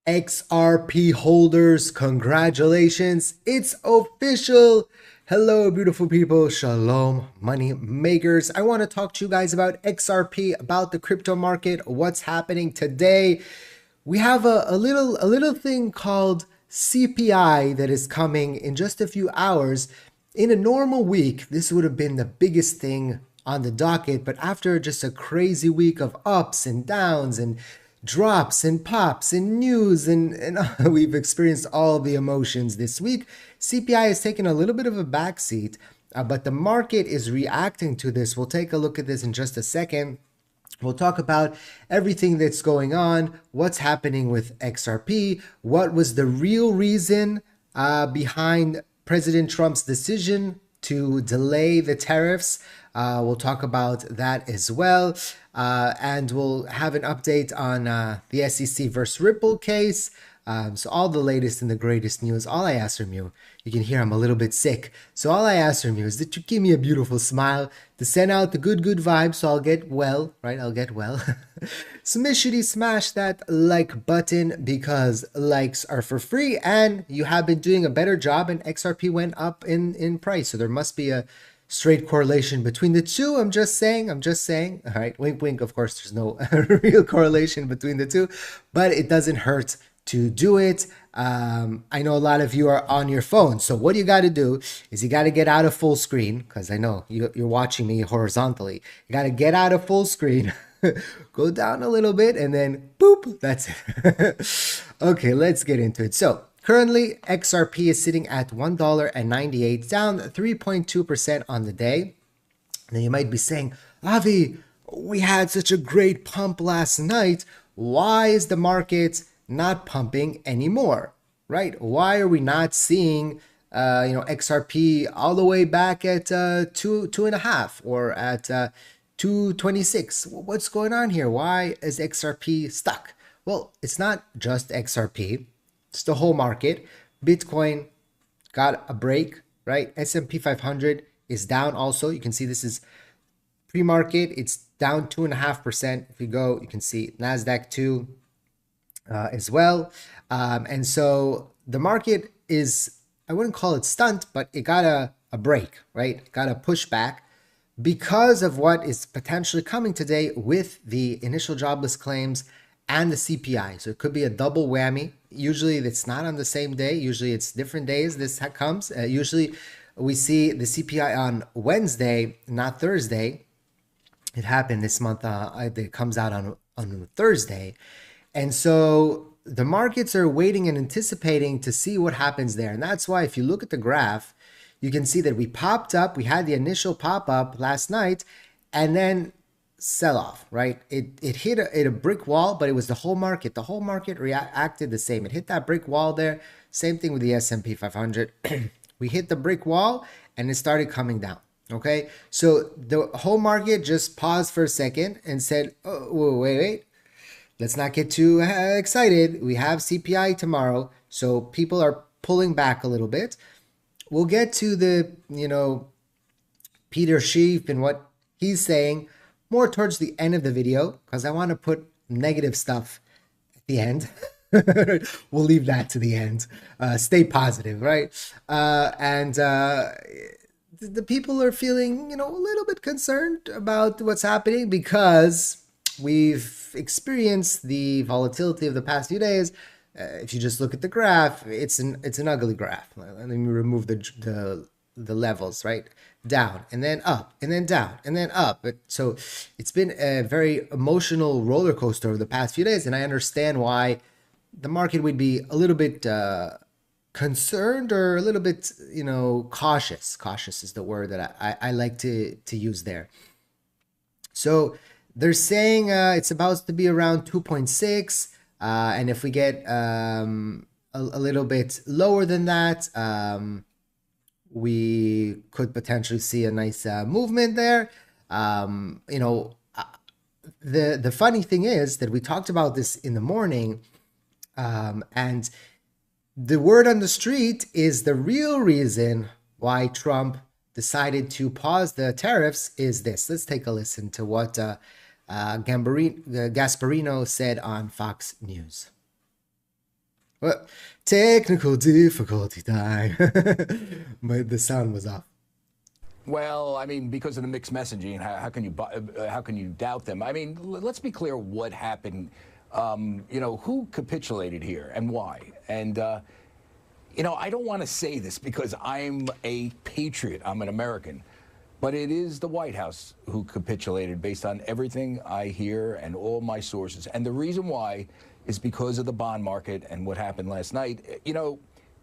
XRP holders, congratulations, it's official. Hello, beautiful people. Shalom, money makers. I want to talk to you guys about XRP, about the crypto market, what's happening today. We have a little thing called CPI that is coming in just a few hours. In a normal week, this would have been the biggest thing on the docket, but after just a crazy week of ups and downs and drops and pops and news and we've experienced all the emotions this week, CPI has taken a little bit of a backseat, but the market is reacting to this. We'll take a look at this in just a second. We'll talk about everything that's going on, what's happening with XRP, what was the real reason behind President Trump's decision to delay the tariffs. We'll talk about that as well. And we'll have an update on the SEC versus Ripple case. So all the latest and the greatest news. All I ask from you, you can hear I'm a little bit sick. So all I ask from you is that you give me a beautiful smile, to send out the good vibes so I'll get well, right? I'll get well. Smash that like button because likes are for free and you have been doing a better job and XRP went up in price. So there must be a straight correlation between the two. I'm just saying. All right, wink, wink. Of course, there's no real correlation between the two, but it doesn't hurt to do it. I know a lot of you are on your phone. So what you got to do is you got to get out of full screen, because I know you're watching me horizontally. You got to get out of full screen, go down a little bit, and then boop, that's it. Okay, let's get into it. So currently, XRP is sitting at $1.98, down 3.2% on the day. Now you might be saying, Avi, we had such a great pump last night. Why is the market not pumping anymore, right? Why are we not seeing XRP all the way back at 2.5 or at 226? What's going on here? Why is XRP stuck? Well, it's not just XRP, it's the whole market. Bitcoin got a break, right? S&P 500 is down also. You can see this is pre-market, it's down 2.5%. If you go, you can see NASDAQ 2 as well. And so the market is, I wouldn't call it stunt, but it got a break, right? Got a pushback because of what is potentially coming today with the initial jobless claims and the CPI. So it could be a double whammy. Usually it's not on the same day. Usually it's different days this comes. Usually we see the CPI on Wednesday, not Thursday. It happened this month. It comes out on Thursday. And so the markets are waiting and anticipating to see what happens there. And that's why if you look at the graph, you can see that we popped up. We had the initial pop up last night and then sell off, right? It hit a brick wall, but it was the whole market. The whole market reacted the same. It hit that brick wall there. Same thing with the S&P 500. We hit the brick wall and it started coming down. Okay, so the whole market just paused for a second and said, oh, wait. Let's not get too excited. We have CPI tomorrow, so people are pulling back a little bit. We'll get to the, Peter Schiff and what he's saying more towards the end of the video, because I want to put negative stuff at the end. We'll leave that to the end. Stay positive, right? The people are feeling, a little bit concerned about what's happening because we've experienced the volatility of the past few days. If you just look at the graph, it's an ugly graph. Let me remove the levels, right? Down and then up and then down and then up. So it's been a very emotional roller coaster over the past few days, and I understand why the market would be a little bit concerned or a little bit, cautious. Cautious is the word that I like to use there. So they're saying it's about to be around 2.6. And if we get a little bit lower than that, we could potentially see a nice movement there. The funny thing is that we talked about this in the morning, and the word on the street is the real reason why Trump decided to pause the tariffs is this. Let's take a listen to what Gasparino said on Fox News. What? Technical difficulty time. But the sound was off. Well, I mean, because of the mixed messaging, how can you doubt them? I mean, let's be clear what happened. Who capitulated here and why? And I don't want to say this because I'm a patriot. I'm an American. But it is the White House who capitulated based on everything I hear and all my sources. And the reason why is because of the bond market and what happened last night.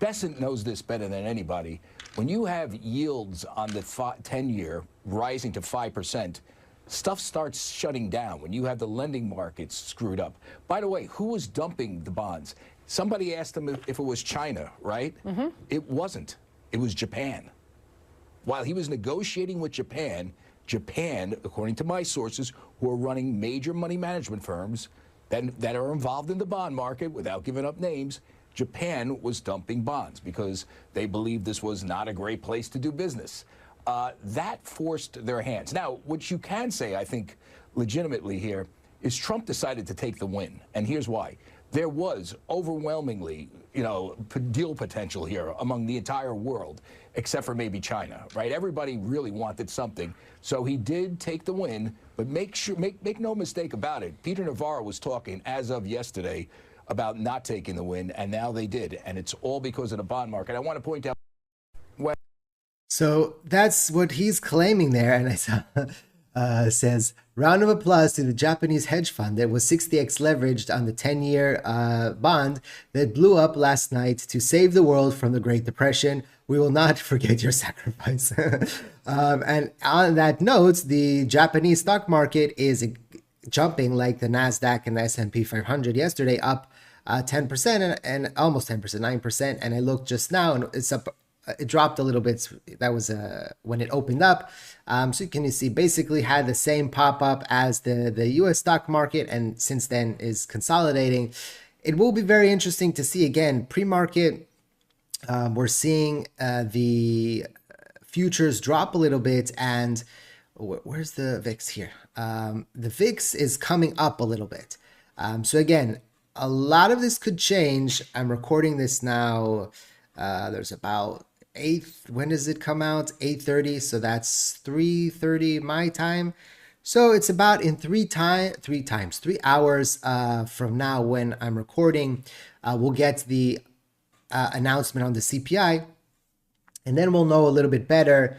Besant knows this better than anybody. When you have yields on the 10-year rising to 5%, stuff starts shutting down. When you have the lending markets screwed up. By the way, who was dumping the bonds? Somebody asked them if it was China, right? Mm-hmm. It wasn't. It was Japan. While he was negotiating with Japan, according to my sources, who are running major money management firms that are involved in the bond market, without giving up names, Japan was dumping bonds because they believed this was not a great place to do business. That forced their hands. Now, what you can say, I think, legitimately here, is Trump decided to take the win. And here's why. There was overwhelmingly, deal potential here among the entire world, except for maybe China, right? Everybody really wanted something. So he did take the win, but make no mistake about it. Peter Navarro was talking as of yesterday about not taking the win, and now they did. And it's all because of the bond market. I want to point out. So that's what he's claiming there. And I saw says, round of applause to the Japanese hedge fund that was 60x leveraged on the 10-year bond that blew up last night to save the world from the Great Depression. We will not forget your sacrifice. And on that note, the Japanese stock market is jumping like the NASDAQ and the S&P 500 yesterday, up 10% and almost 10%, 9%. And I looked just now and it's up. It dropped a little bit. That was when it opened up. So you can see basically had the same pop up as the US stock market, and since then is consolidating. It will be very interesting to see again pre-market. We're seeing the futures drop a little bit, and where's the VIX here? The VIX is coming up a little bit. So again, a lot of this could change. I'm recording this now. There's about 8, when does it come out? 8:30, so that's 3:30 my time. So it's about in 3 hours from now when I'm recording, we'll get the announcement on the CPI, and then we'll know a little bit better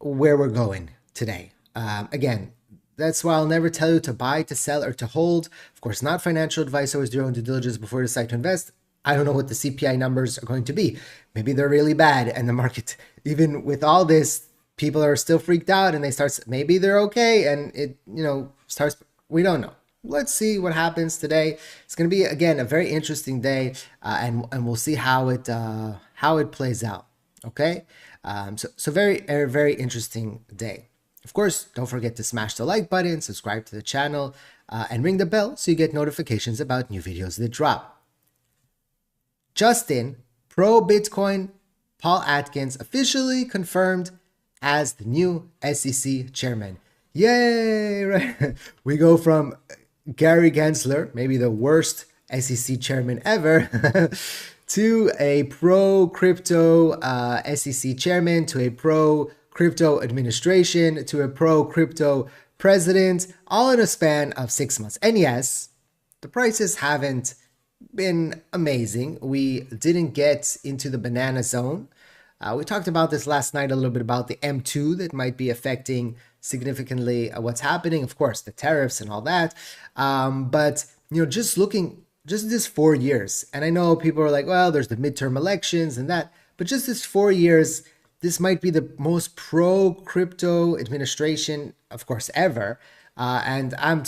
where we're going today. Again, that's why I'll never tell you to buy, to sell, or to hold. Of course, not financial advice. Always do your own due diligence before you decide to invest. I don't know what the CPI numbers are going to be. Maybe they're really bad, and the market, even with all this, people are still freaked out, and maybe they're okay, and it, starts, we don't know. Let's see what happens today. It's going to be, again, a very interesting day, and we'll see how it plays out. Okay, so very interesting day. Of course, don't forget to smash the like button, subscribe to the channel, and ring the bell so you get notifications about new videos that drop. Justin, pro-Bitcoin Paul Atkins, officially confirmed as the new SEC chairman. Yay! Right? We go from Gary Gensler, maybe the worst SEC chairman ever, to a pro-crypto SEC chairman, to a pro-crypto administration, to a pro-crypto president, all in a span of 6 months. And yes, the prices haven't been amazing. We didn't get into the banana zone. We talked about this last night a little bit about the M2 that might be affecting significantly what's happening. Of course, the tariffs and all that. But just this 4 years, and I know people are like, well, there's the midterm elections and that, but just this 4 years, this might be the most pro-crypto administration, of course, ever. And I'm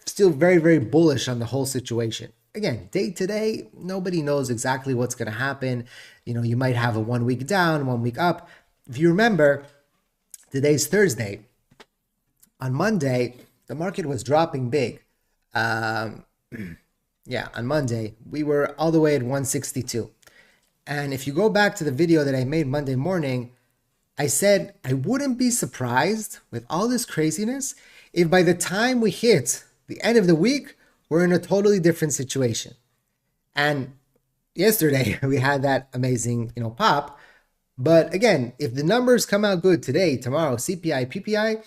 still very bullish on the whole situation. Again, day to day, nobody knows exactly what's going to happen. You might have a 1 week down, 1 week up. If you remember, today's Thursday. On Monday, the market was dropping big. On Monday, we were all the way at 162. And if you go back to the video that I made Monday morning, I said I wouldn't be surprised with all this craziness if by the time we hit the end of the week, we're in a totally different situation. And yesterday we had that amazing, pop. But again, if the numbers come out good today, tomorrow, CPI, PPI,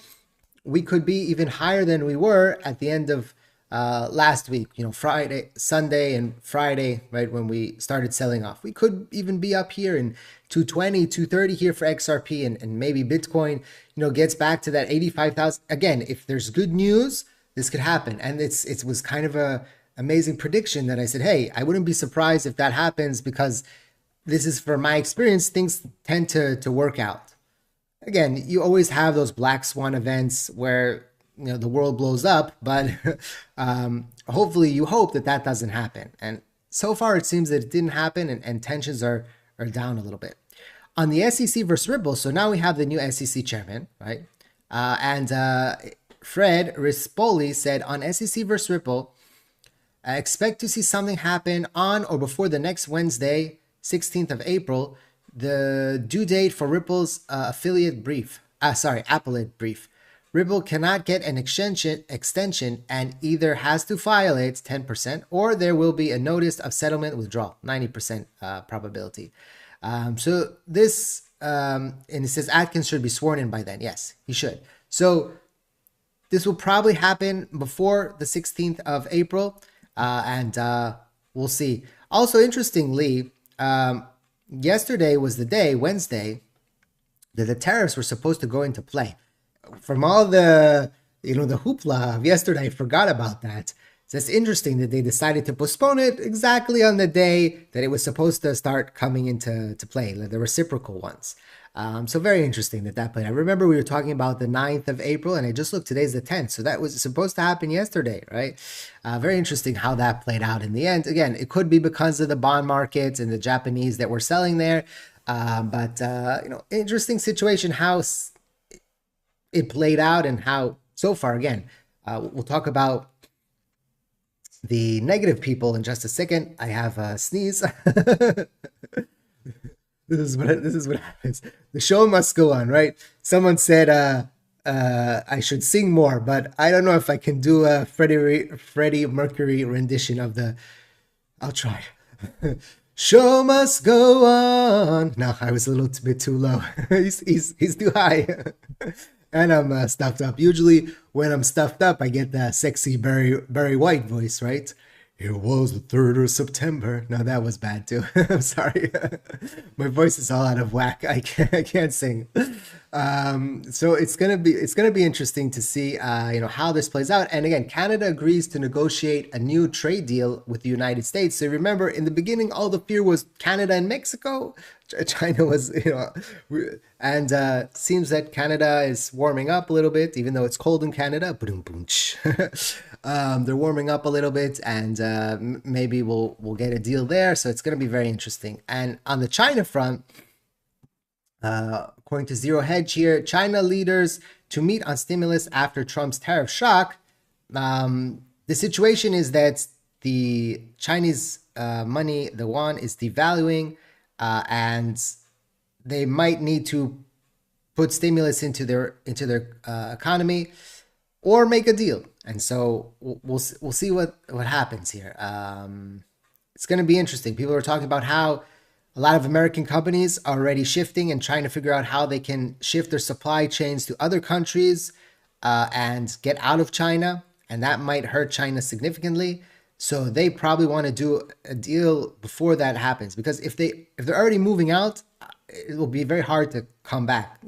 we could be even higher than we were at the end of last week, Friday, Sunday, and Friday, right, when we started selling off. We could even be up here in 220, 230 here for XRP, and maybe Bitcoin, gets back to that 85,000. Again, if there's good news, this could happen. And it was kind of a amazing prediction that I said, hey, I wouldn't be surprised if that happens, because this is, from my experience, things tend to work out. Again, you always have those black swan events where the world blows up, but hopefully you hope that that doesn't happen. And so far it seems that it didn't happen, and tensions are down a little bit. On the SEC versus Ripple, so now we have the new SEC chairman, right? And Fred Rispoli said on SEC versus Ripple, I expect to see something happen on or before the next Wednesday, 16th of April, the due date for Ripple's appellate brief. Ripple cannot get an extension and either has to file it 10% or there will be a notice of settlement withdrawal, 90% probability. So this, and it says Atkins should be sworn in by then. Yes, he should. So this will probably happen before the 16th of April, and we'll see. Also, interestingly, yesterday was the day, Wednesday, that the tariffs were supposed to go into play. From all the, the hoopla of yesterday, I forgot about that. So it's interesting that they decided to postpone it exactly on the day that it was supposed to start coming into play, the reciprocal ones. So very interesting that played. I remember we were talking about the 9th of April, and I just looked, today's the 10th. So that was supposed to happen yesterday, right? Very interesting how that played out in the end. Again, it could be because of the bond markets and the Japanese that were selling there. But interesting situation, how it played out and how so far, again, we'll talk about the negative people in just a second. I have a sneeze. This is what happens. The show must go on, right? Someone said I should sing more, but I don't know if I can do a Freddie Mercury rendition of the. I'll try. Show must go on. No, I was a little bit too low. he's too high. And I'm stuffed up. Usually when I'm stuffed up, I get that sexy Barry White voice, right? It was the 3rd of September. No, that was bad too. I'm sorry. My voice is all out of whack. I can't sing. So it's gonna be interesting to see how this plays out. And again, Canada agrees to negotiate a new trade deal with the United States. So remember, in the beginning, all the fear was Canada and Mexico. China was, and seems that Canada is warming up a little bit, even though it's cold in Canada. They're warming up a little bit, and maybe we'll get a deal there. So it's going to be very interesting. And on the China front, according to Zero Hedge here, China leaders to meet on stimulus after Trump's tariff shock. The situation is that the Chinese money, the yuan, is devaluing, and they might need to put stimulus into their economy or make a deal. And so we'll see what happens here. It's going to be interesting. People are talking about how a lot of American companies are already shifting and trying to figure out how they can shift their supply chains to other countries and get out of China. And that might hurt China significantly. So they probably want to do a deal before that happens, because if they're already moving out, it will be very hard to come back.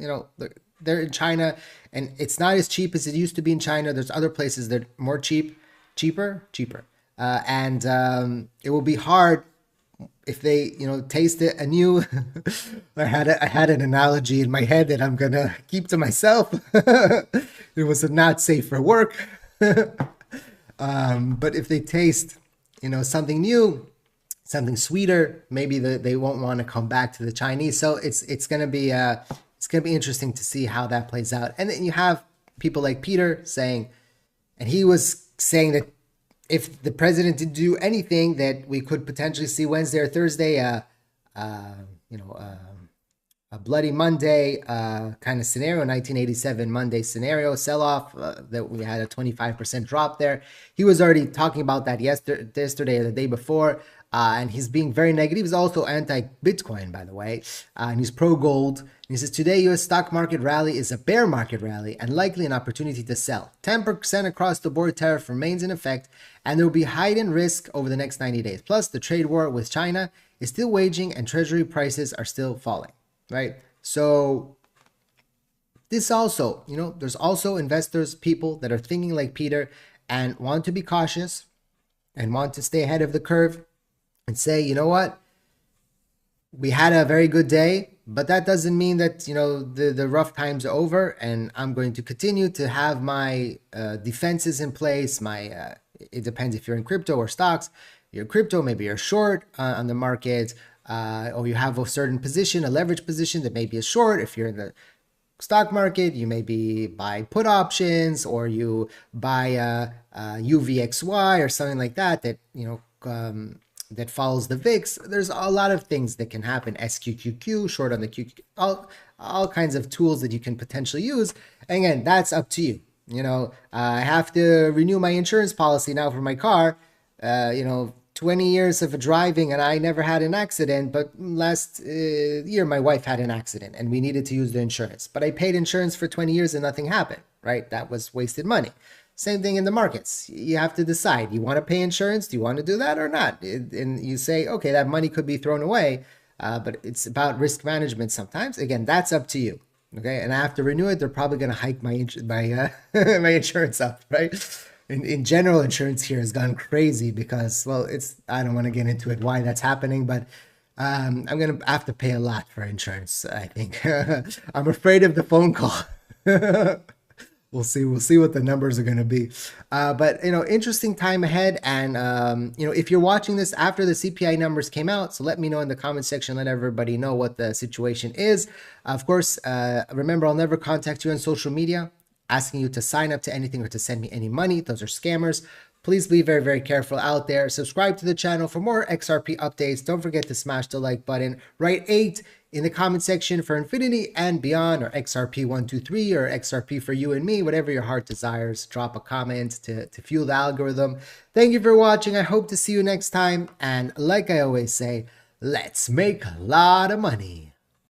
They're in China, and it's not as cheap as it used to be in China. There's other places that are more cheaper, and it will be hard if they taste it anew. I had an analogy in my head that I'm gonna keep to myself. It was not safe for work. But if they taste, something new, something sweeter, maybe they won't want to come back to the Chinese. So it's gonna be interesting to see how that plays out. And then you have people like Peter saying, and he was saying that if the president didn't do anything, that we could potentially see Wednesday or Thursday, a Bloody Monday kind of scenario, 1987 Monday scenario, sell-off that we had a 25% drop there. He was already talking about that yesterday or the day before, and he's being very negative. He's also anti-Bitcoin, by the way, and he's pro-gold. He says, today, U.S. stock market rally is a bear market rally and likely an opportunity to sell. 10% across the board tariff remains in effect, and there will be heightened risk over the next 90 days. Plus, the trade war with China is still waging and treasury prices are still falling. Right? So this also, there's also investors, people that are thinking like Peter and want to be cautious and want to stay ahead of the curve and say, you know what? We had a very good day, but that doesn't mean that, the rough times are over, and I'm going to continue to have my defenses in place. It depends if you're in crypto or stocks. You're crypto, maybe you're short on the market, or you have a certain position, a leverage position that may be a short. If you're in the stock market, you maybe buy put options, or you buy UVXY or something like that that follows the VIX. There's a lot of things that can happen. SQQQ, short on the QQ, all kinds of tools that you can potentially use. And again, that's up to you. I have to renew my insurance policy now for my car. 20 years of driving and I never had an accident, but last year my wife had an accident and we needed to use the insurance. But I paid insurance for 20 years and nothing happened, right? That was wasted money. Same thing in the markets. You have to decide, you want to pay insurance? Do you want to do that or not? And you say, okay, that money could be thrown away, but it's about risk management sometimes. Again, that's up to you. Okay, and I have to renew it. They're probably going to hike my my insurance up, right? In general, insurance here has gone crazy because, well, I don't want to get into it why that's happening, but I'm going to have to pay a lot for insurance, I think. I'm afraid of the phone call. We'll see what the numbers are going to be. But, interesting time ahead. And, if you're watching this after the CPI numbers came out, so let me know in the comment section, let everybody know what the situation is. Of course, remember, I'll never contact you on social media asking you to sign up to anything or to send me any money. Those are scammers. Please be very, very careful out there. Subscribe to the channel for more XRP updates. Don't forget to smash the like button. Write 8 in the comment section for infinity and beyond, or XRP123, or XRP for you and me, whatever your heart desires. Drop a comment to fuel the algorithm. Thank you for watching. I hope to see you next time. And like I always say, let's make a lot of money.